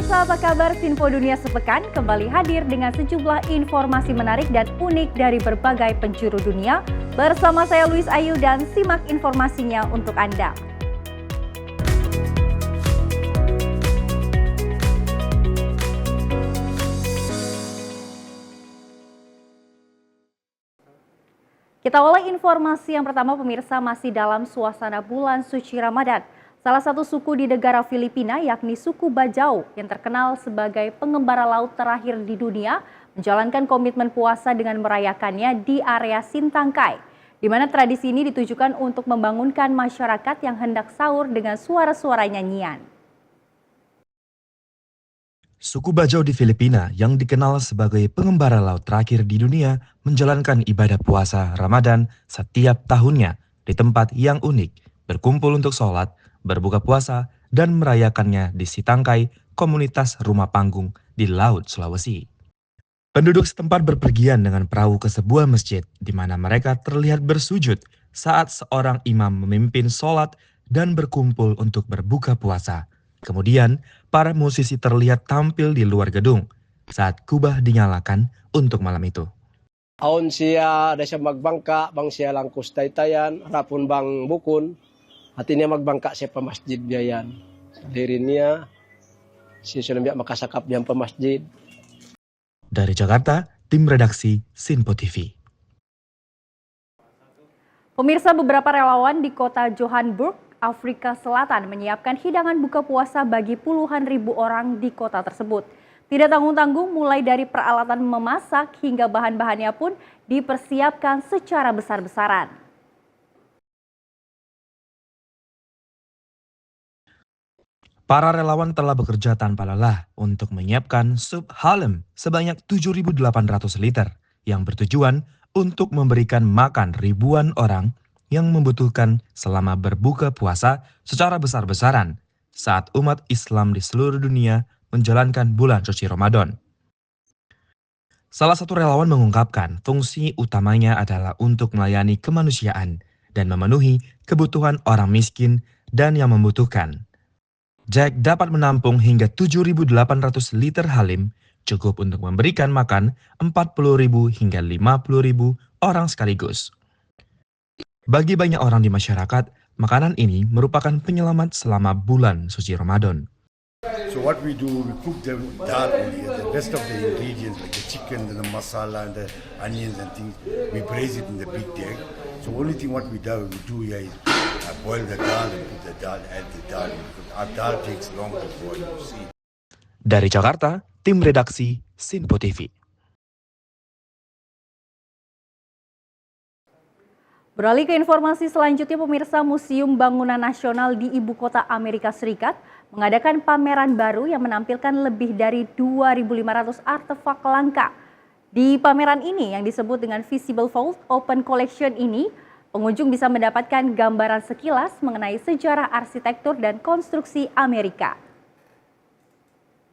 Pemirsa, apa kabar? Info Dunia Sepekan kembali hadir dengan sejumlah informasi menarik dan unik dari berbagai penjuru dunia. Bersama saya Luis Ayu dan simak informasinya untuk Anda. Kita awali informasi yang pertama, pemirsa, masih dalam suasana bulan suci Ramadan. Salah satu suku di negara Filipina, yakni suku Bajau, yang terkenal sebagai pengembara laut terakhir di dunia, menjalankan komitmen puasa dengan merayakannya di area Sintangkai, di mana tradisi ini ditujukan untuk membangunkan masyarakat yang hendak sahur dengan suara-suara nyanyian. Suku Bajau di Filipina yang dikenal sebagai pengembara laut terakhir di dunia menjalankan ibadah puasa Ramadan setiap tahunnya di tempat yang unik, berkumpul untuk sholat, berbuka puasa, dan merayakannya di Sitangkai, komunitas rumah panggung di Laut Sulawesi. Penduduk setempat berpergian dengan perahu ke sebuah masjid di mana mereka terlihat bersujud saat seorang imam memimpin sholat dan berkumpul untuk berbuka puasa. Kemudian, para musisi terlihat tampil di luar gedung saat kubah dinyalakan untuk malam itu. Aon siya ada siya magbangka, bang siya lang kustay-tayan, rapun bang bukun, hati niya magbangka siya pamasjid biayan. Diri niya, siya sudah biak makasakap diyan pamasjid. Dari Jakarta, tim redaksi Sinpo TV. Pemirsa, beberapa relawan di kota Johannesburg, Afrika Selatan menyiapkan hidangan buka puasa bagi puluhan ribu orang di kota tersebut. Tidak tanggung-tanggung, mulai dari peralatan memasak hingga bahan-bahannya pun dipersiapkan secara besar-besaran. Para relawan telah bekerja tanpa lelah untuk menyiapkan sup halem sebanyak 7.800 liter yang bertujuan untuk memberikan makan ribuan orang yang membutuhkan selama berbuka puasa secara besar-besaran saat umat Islam di seluruh dunia menjalankan bulan suci Ramadan. Salah satu relawan mengungkapkan fungsi utamanya adalah untuk melayani kemanusiaan dan memenuhi kebutuhan orang miskin dan yang membutuhkan. Jack dapat menampung hingga 7.800 liter halim, cukup untuk memberikan makan 40.000 hingga 50.000 orang sekaligus. Bagi banyak orang di masyarakat, makanan ini merupakan penyelamat selama bulan suci Ramadan. So what we do, we cook the dal only, the rest of the ingredients like the chicken and the masala and the onions and things, we braise it in the big egg. So only thing what we do here is boil the dal and put the dal, add the dal. Our dal takes long to boil, you see. Dari Jakarta, tim redaksi Sinpo TV. Beralih ke informasi selanjutnya, pemirsa, Museum Bangunan Nasional di Ibu Kota Amerika Serikat mengadakan pameran baru yang menampilkan lebih dari 2.500 artefak langka. Di pameran ini yang disebut dengan Visible Vault Open Collection ini, pengunjung bisa mendapatkan gambaran sekilas mengenai sejarah arsitektur dan konstruksi Amerika.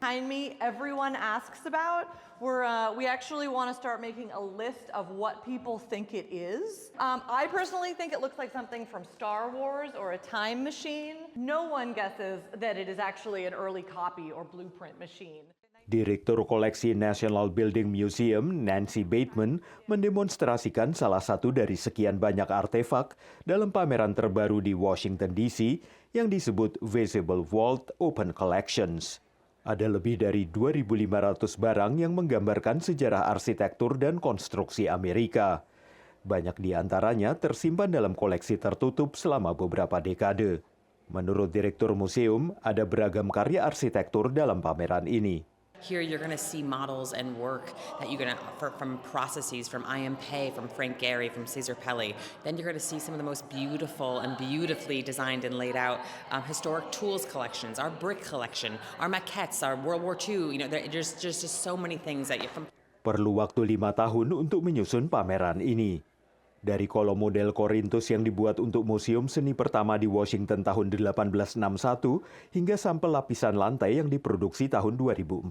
Behind me, everyone asks about. We actually want to start making a list of what people think it is. I personally think it looks like something from Star Wars or a time machine. No one guesses that it is actually an early copy or blueprint machine. Direktur Koleksi National Building Museum, Nancy Bateman, mendemonstrasikan salah satu dari sekian banyak artefak dalam pameran terbaru di Washington, D.C. yang disebut Visible Vault Open Collections. Ada lebih dari 2.500 barang yang menggambarkan sejarah arsitektur dan konstruksi Amerika. Banyak di antaranya tersimpan dalam koleksi tertutup selama beberapa dekade. Menurut Direktur Museum, ada beragam karya arsitektur dalam pameran ini. Here you're going to see models and work that you're going to from processes from I.M. Pei, from Frank Gehry, from Cesar Pelli. Then you're going to see some of the most beautiful and beautifully designed and laid out historic tools collections, our brick collection, our maquettes, our World War II. You know, there's just so many things that you from. Perlu waktu 5 tahun untuk menyusun pameran ini. Dari kolom model Korintus yang dibuat untuk Museum Seni pertama di Washington tahun 1861 hingga sampel lapisan lantai yang diproduksi tahun 2014.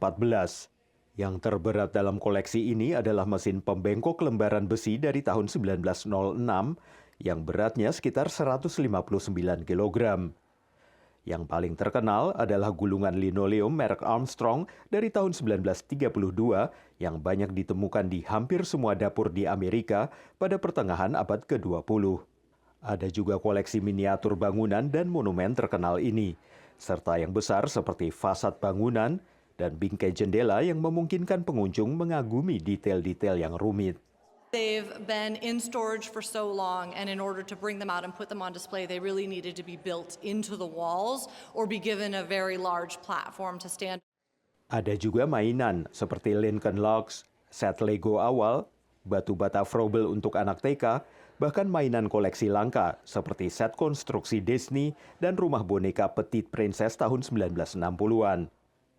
Yang terberat dalam koleksi ini adalah mesin pembengkok lembaran besi dari tahun 1906 yang beratnya sekitar 159 kg. Yang paling terkenal adalah gulungan linoleum merek Armstrong dari tahun 1932 yang banyak ditemukan di hampir semua dapur di Amerika pada pertengahan abad ke-20. Ada juga koleksi miniatur bangunan dan monumen terkenal ini, serta yang besar seperti fasad bangunan dan bingkai jendela yang memungkinkan pengunjung mengagumi detail-detail yang rumit. They've been in storage for so long, and in order to bring them out and put them on display, they really needed to be built into the walls or be given a very large platform to stand. Ada juga mainan seperti Lincoln Logs, set Lego awal, batu bata Frobel untuk anak TK, bahkan mainan koleksi langka seperti set konstruksi Disney dan rumah boneka Petite Princess tahun 1960-an.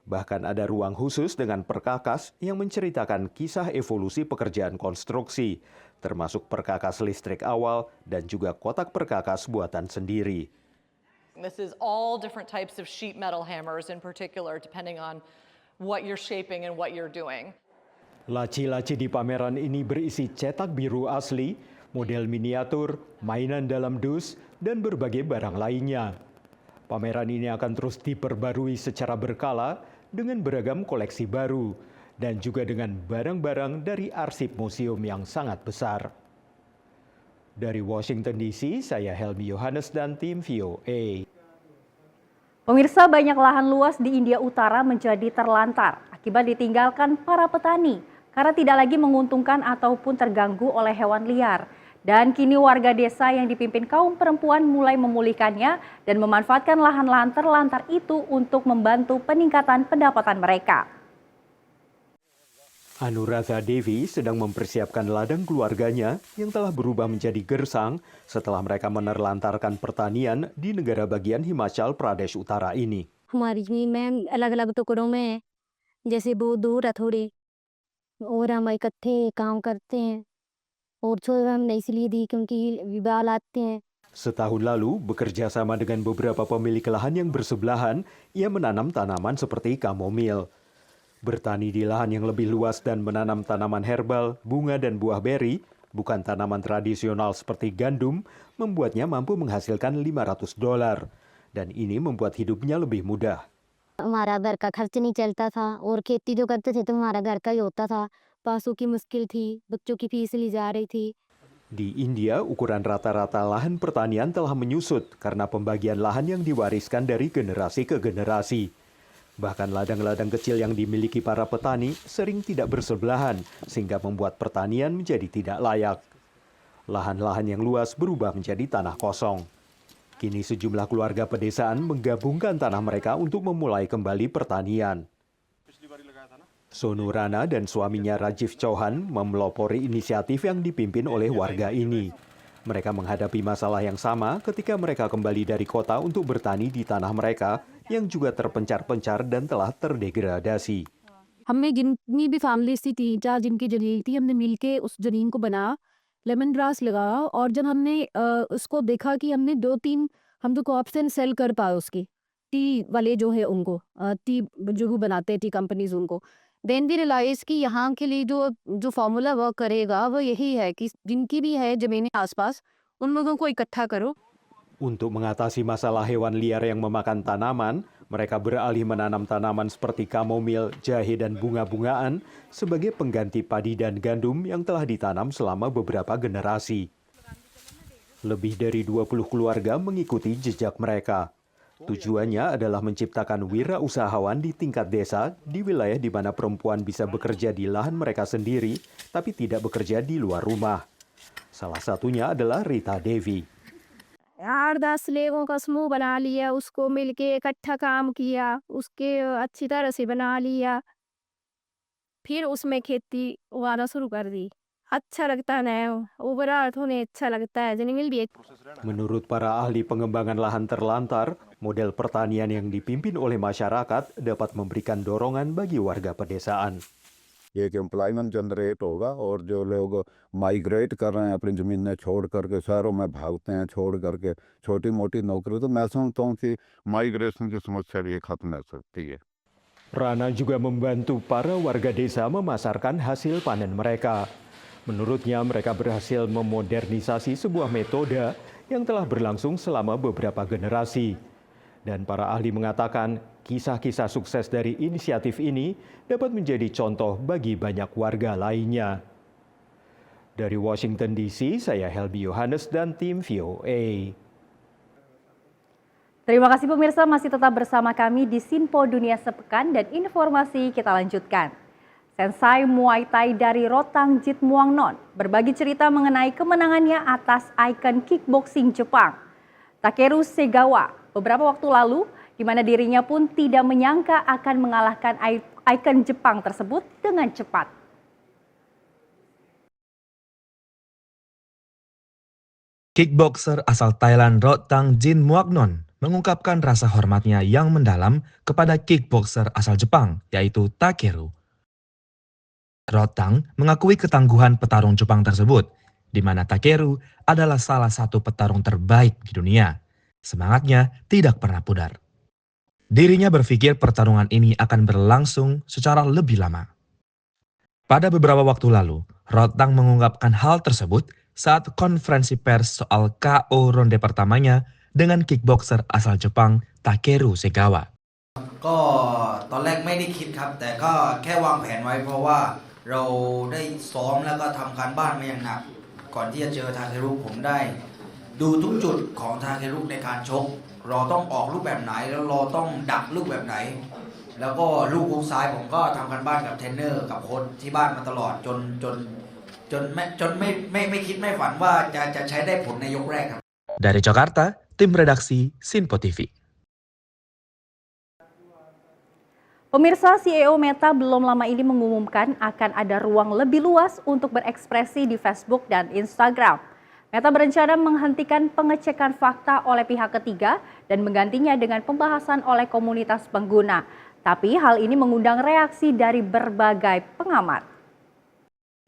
Bahkan ada ruang khusus dengan perkakas yang menceritakan kisah evolusi pekerjaan konstruksi, termasuk perkakas listrik awal dan juga kotak perkakas buatan sendiri. This is all different types of sheet metal hammers in particular, depending on what you're shaping and what you're doing. Laci-laci di pameran ini berisi cetak biru asli, model miniatur, mainan dalam dus, dan berbagai barang lainnya. Pameran ini akan terus diperbarui secara berkala dengan beragam koleksi baru dan juga dengan barang-barang dari arsip museum yang sangat besar. Dari Washington DC, saya Helmi Yohanes dan tim VOA. Pemirsa, banyak lahan luas di India Utara menjadi terlantar akibat ditinggalkan para petani karena tidak lagi menguntungkan ataupun terganggu oleh hewan liar. Dan kini warga desa yang dipimpin kaum perempuan mulai memulihkannya dan memanfaatkan lahan-lahan terlantar itu untuk membantu peningkatan pendapatan mereka. Anuradha Devi sedang mempersiapkan ladang keluarganya yang telah berubah menjadi gersang setelah mereka menerlantarkan pertanian di negara bagian Himachal Pradesh Utara ini. हमारी ज़मीन में अलग-अलग टुकड़ों में है, जैसे वो दूर है थोड़ी और हम इकट्ठे काम करते हैं और छोड़ हमने इसलिए दी क्योंकि विवाल आते हैं. Setahun lalu, bekerja sama dengan beberapa pemilik lahan yang bersebelahan, ia menanam tanaman seperti kamomil. Bertani di lahan yang lebih luas dan menanam tanaman herbal, bunga dan buah beri, bukan tanaman tradisional seperti gandum, membuatnya mampu menghasilkan $500. Dan ini membuat hidupnya lebih mudah. हमारा घर का खर्च नहीं चलता था और खेती जो करते थे तो हमारा घर का ही होता था. पैसों की मुश्किल थी, बच्चों की फीस ली जा रही थी. Di India, ukuran rata-rata lahan pertanian telah menyusut karena pembagian lahan yang diwariskan dari generasi ke generasi. Bahkan ladang-ladang kecil yang dimiliki para petani sering tidak bersebelahan, sehingga membuat pertanian menjadi tidak layak. Lahan-lahan yang luas berubah menjadi tanah kosong. Kini sejumlah keluarga pedesaan menggabungkan tanah mereka untuk memulai kembali pertanian. Sonu Rana dan suaminya Rajiv Chauhan memelopori inisiatif yang dipimpin oleh warga ini. Mereka menghadapi masalah yang sama ketika mereka kembali dari kota untuk bertani di tanah mereka yang juga terpencar-pencar dan telah terdegradasi. हमें जितनी भी फैमिलीज थी 3-4 जिनकी जमीन थी हमने मिलके उस जमीन को बनाया लेमन ग्रास लगाया और जब हमने उसको देखा कि हमने 2-3 हम तो ऑप्शन सेल कर पाए उसकी टी वाले जो है उनको टी जो भी बनाते हैं टी कंपनीज उनको देन भी रियलाइज कि यहाँ के लिए जो फॉर्मूला वर्क करेगा वो यही है कि जिनकी भी है जमीनें आसपास उन लोगों को इकट्ठा करो. Untuk mengatasi masalah hewan liar yang memakan tanaman, mereka beralih menanam tanaman seperti kamomil, jahe, dan bunga-bungaan sebagai pengganti padi dan gandum yang telah ditanam selama beberapa generasi. Lebih dari 20 keluarga mengikuti jejak mereka. Tujuannya adalah menciptakan wirausahawan di tingkat desa di wilayah di mana perempuan bisa bekerja di lahan mereka sendiri, tapi tidak bekerja di luar rumah. Salah satunya adalah Rita Devi. 8-10 लोगों का समूह बना लिया, उसको मिलके इकट्ठा काम किया, उसके अच्छी तरह से बना लिया, फिर उसमें खेती उगाना शुरू कर दी. अच्छा लगता है, ओवरऑल उन्हें अच्छा लगता है. जमीन भी Menurut para ahli pengembangan lahan terlantar, model pertanian yang dipimpin oleh masyarakat dapat memberikan dorongan bagi warga pedesaan. एक एम्प्लॉयमेंट जनरेट होगा और जो लोग माइग्रेट कर रहे हैं अपनी ज़मीनें छोड़ करके शहरों में भागते हैं छोड़ करके छोटी मोटी नौकरी, तो मैं समझता हूँ कि माइग्रेशन की समस्या भी खत्म हो सकती है. Rana juga membantu para warga desa memasarkan hasil panen mereka. Menurutnya mereka berhasil memodernisasi sebuah metode yang telah berlangsung selama beberapa generasi. Dan para ahli mengatakan kisah-kisah sukses dari inisiatif ini dapat menjadi contoh bagi banyak warga lainnya. Dari Washington DC, saya Helby Yohanes dan tim VOA. Terima kasih pemirsa masih tetap bersama kami di Sinpo Dunia Sepekan dan informasi kita lanjutkan. Sensai Muay Thai dari Rotang Jitmuangnon berbagi cerita mengenai kemenangannya atas ikon kickboxing Jepang, Takeru Segawa, beberapa waktu lalu, di mana dirinya pun tidak menyangka akan mengalahkan ikon Jepang tersebut dengan cepat. Kickboxer asal Thailand Rotang Jitmuangnon mengungkapkan rasa hormatnya yang mendalam kepada kickboxer asal Jepang, yaitu Takeru. Rotang mengakui ketangguhan petarung Jepang tersebut, di mana Takeru adalah salah satu petarung terbaik di dunia. Semangatnya tidak pernah pudar. Dirinya berpikir pertarungan ini akan berlangsung secara lebih lama. Pada beberapa waktu lalu, Rotang mengungkapkan hal tersebut saat konferensi pers soal KO ronde pertamanya dengan kickboxer asal Jepang Takeru Segawa. ก็ตอนแรกไม่ได้คิดครับแต่ก็แค่วางแผนไว้เพราะว่าเราได้ซ้อมแล้วก็ทำการบ้านมาอย่างหนักก่อนที่จะเจอทาเครุผมได้ดูทุกจุดของทาเครุในการชกเราต้องออกลูกแบบไหนแล้วเราต้องดักลูกแบบไหนแล้วก็ลูกฮุกซ้ายผมก็ทำการบ้านกับเทรนเนอร์กับโค้ชที่บ้านมาตลอดจนไม่คิดไม่ฝันว่าจะใช้ได้ผลในยกแรกครับ Dari Jakarta, tim redaksi Sinpo TV. Pemirsa, CEO Meta belum lama ini mengumumkan akan ada ruang lebih luas untuk berekspresi di Facebook dan Instagram. Meta berencana menghentikan pengecekan fakta oleh pihak ketiga dan menggantinya dengan pembahasan oleh komunitas pengguna. Tapi hal ini mengundang reaksi dari berbagai pengamat.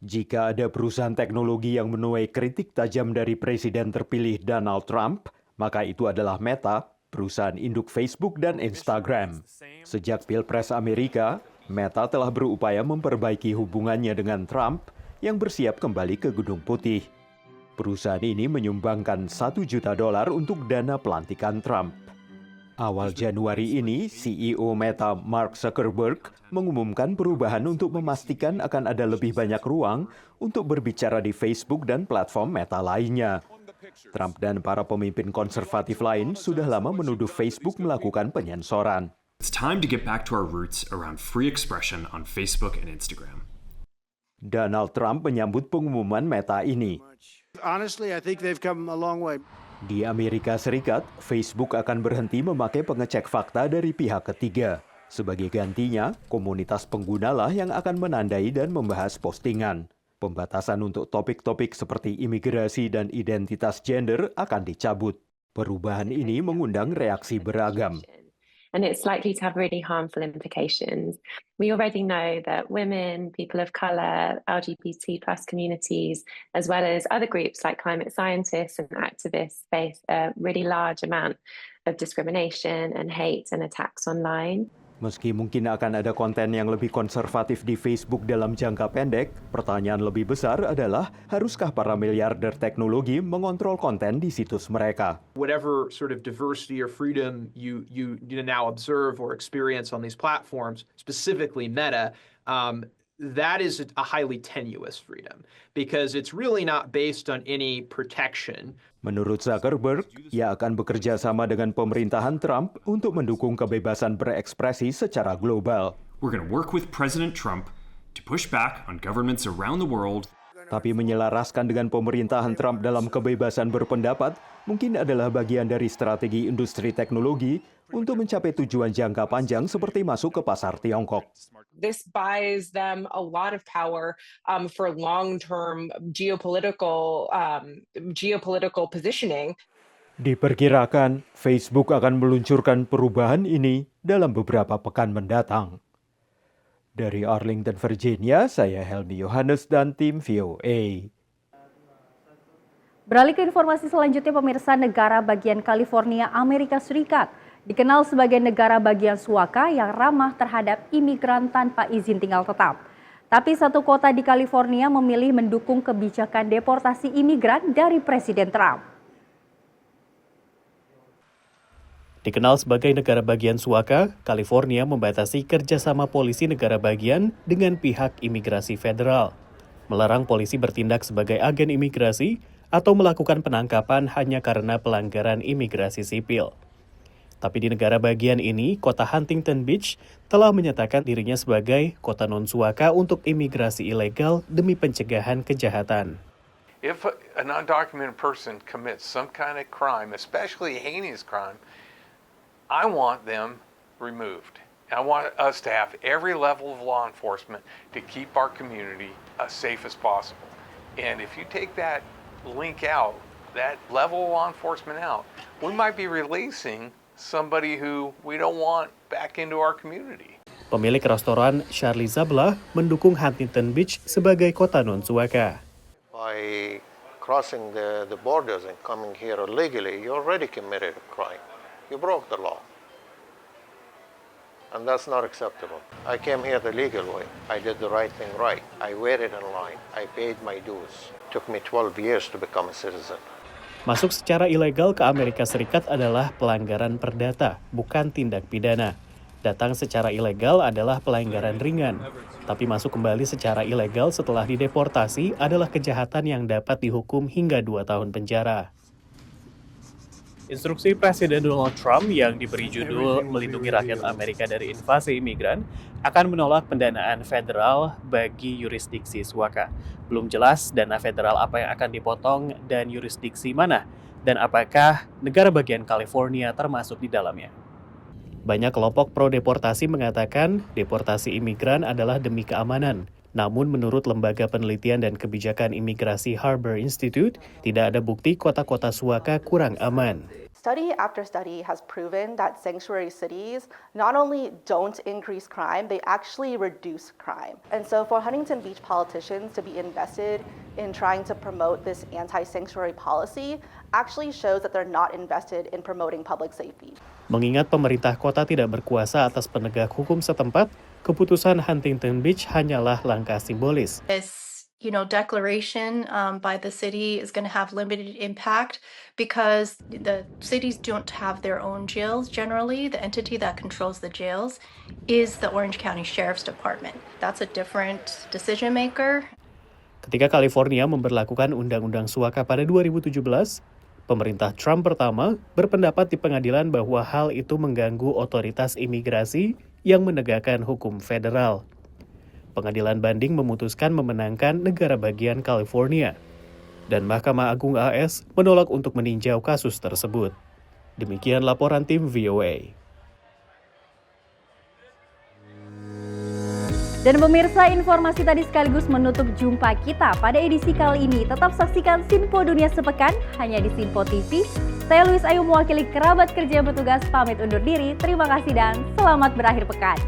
Jika ada perusahaan teknologi yang menuai kritik tajam dari Presiden terpilih Donald Trump, maka itu adalah Meta, perusahaan induk Facebook dan Instagram. Sejak Pilpres Amerika, Meta telah berupaya memperbaiki hubungannya dengan Trump yang bersiap kembali ke Gedung Putih. Perusahaan ini menyumbangkan $1 juta untuk dana pelantikan Trump. Awal Januari ini, CEO Meta Mark Zuckerberg mengumumkan perubahan untuk memastikan akan ada lebih banyak ruang untuk berbicara di Facebook dan platform Meta lainnya. Trump dan para pemimpin konservatif lain sudah lama menuduh Facebook melakukan penyensoran. It's time to get back to our roots around free expression on Facebook and Instagram. Donald Trump menyambut pengumuman Meta ini. Honestly, I think they've come a long way. Di Amerika Serikat, Facebook akan berhenti memakai pengecek fakta dari pihak ketiga. Sebagai gantinya, komunitas pengguna lah yang akan menandai dan membahas postingan. Pembatasan untuk topik-topik seperti imigrasi dan identitas gender akan dicabut. Perubahan ini mengundang reaksi beragam. And it's likely to have really harmful implications. We already know that women, people of colour, LGBT plus communities, as well as other groups like climate scientists and activists face a really large amount of discrimination and hate and attacks online. Meski mungkin akan ada konten yang lebih konservatif di Facebook dalam jangka pendek, pertanyaan lebih besar adalah, haruskah para miliarder teknologi mengontrol konten di situs mereka? Whatever sort of diversity or freedom you now observe or experience on these platforms, specifically Meta, that is a highly tenuous freedom because it's really not based on any protection. Menurut Zuckerberg, ia akan bekerja sama dengan pemerintahan Trump untuk mendukung kebebasan berekspresi secara global. We're going to work with President Trump to push back on governments around the world. Tapi menyelaraskan dengan pemerintahan Trump dalam kebebasan berpendapat mungkin adalah bagian dari strategi industri teknologi untuk mencapai tujuan jangka panjang seperti masuk ke pasar Tiongkok. This buys them a lot of power for long-term geopolitical positioning. Diperkirakan Facebook akan meluncurkan perubahan ini dalam beberapa pekan mendatang. Dari Arlington, Virginia, saya Helby Yohanes dan tim VOA. Beralih ke informasi selanjutnya, pemirsa, negara bagian California, Amerika Serikat dikenal sebagai negara bagian suaka yang ramah terhadap imigran tanpa izin tinggal tetap. Tapi satu kota di California memilih mendukung kebijakan deportasi imigran dari Presiden Trump. Dikenal sebagai negara bagian suaka, California membatasi kerjasama polisi negara bagian dengan pihak imigrasi federal, melarang polisi bertindak sebagai agen imigrasi atau melakukan penangkapan hanya karena pelanggaran imigrasi sipil. Tapi di negara bagian ini, kota Huntington Beach telah menyatakan dirinya sebagai kota non-suaka untuk imigrasi ilegal demi pencegahan kejahatan. If an undocumented person commits some kind of crime, especially a heinous crime, I want them removed. I want us to have every level of law enforcement to keep our community as safe as possible. And if you take that link out, that level of law enforcement out, we might be releasing somebody who we don't want back into our community. Pemilik restoran Charlie Zabla mendukung Huntington Beach sebagai kota non-suaka. By crossing the borders and coming here illegally, you already committed a crime. You broke the law. And that's not acceptable. I came here the legal way. I did the right thing right. I waited in line. I paid my dues. It took me 12 years to become a citizen. Masuk secara ilegal ke Amerika Serikat adalah pelanggaran perdata, bukan tindak pidana. Datang secara ilegal adalah pelanggaran ringan, tapi masuk kembali secara ilegal setelah dideportasi adalah kejahatan yang dapat dihukum hingga 2 tahun penjara. Instruksi Presiden Donald Trump yang diberi judul Melindungi Rakyat Amerika dari Invasi Imigran akan menolak pendanaan federal bagi yurisdiksi suaka. Belum jelas dana federal apa yang akan dipotong dan yurisdiksi mana, dan apakah negara bagian California termasuk di dalamnya. Banyak kelompok pro-deportasi mengatakan deportasi imigran adalah demi keamanan. Namun menurut Lembaga Penelitian dan Kebijakan Imigrasi Harbor Institute, tidak ada bukti kota-kota suaka kurang aman. Study after study has proven that sanctuary cities not only don't increase crime, they actually reduce crime. And so for Huntington Beach politicians to be invested in trying to promote this anti-sanctuary policy actually shows that they're not invested in promoting public safety. Mengingat pemerintah kota tidak berkuasa atas penegak hukum setempat, keputusan Huntington Beach hanyalah langkah simbolis. This, declaration by the city is going to have limited impact because the cities don't have their own jails. Generally, the entity that controls the jails is the Orange County Sheriff's Department. That's a different decision maker. Ketika California memberlakukan undang-undang suaka pada 2017, pemerintah Trump pertama berpendapat di pengadilan bahwa hal itu mengganggu otoritas imigrasi yang menegakkan hukum federal. Pengadilan banding memutuskan memenangkan negara bagian California, dan Mahkamah Agung AS menolak untuk meninjau kasus tersebut. Demikian laporan tim VOA. Dan pemirsa, informasi tadi sekaligus menutup jumpa kita pada edisi kali ini. Tetap saksikan Sinpo Dunia Sepekan hanya di Sinpo TV. Saya Luis Ayu mewakili kerabat kerja yang bertugas pamit undur diri. Terima kasih dan selamat berakhir pekan.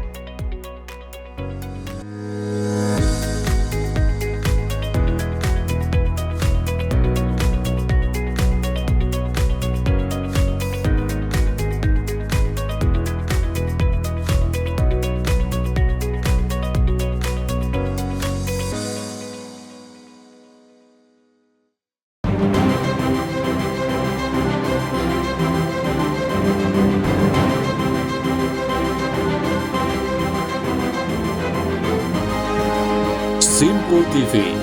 Sinpo TV,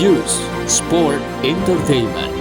News, Sport, Entertainment.